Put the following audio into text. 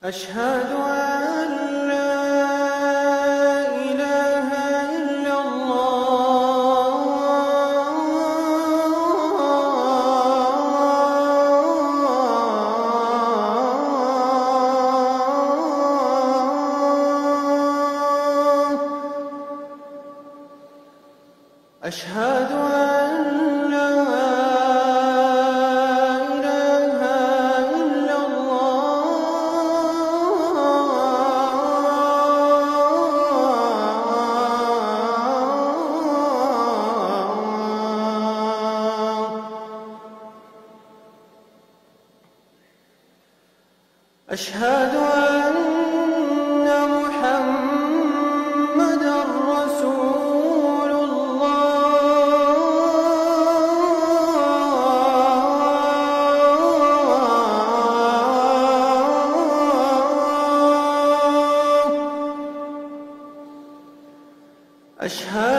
أشهد أن لا إله إلا الله. أشهد أن لا إله إلا الله. أشهد أن محمدًا رسول الله. أشهد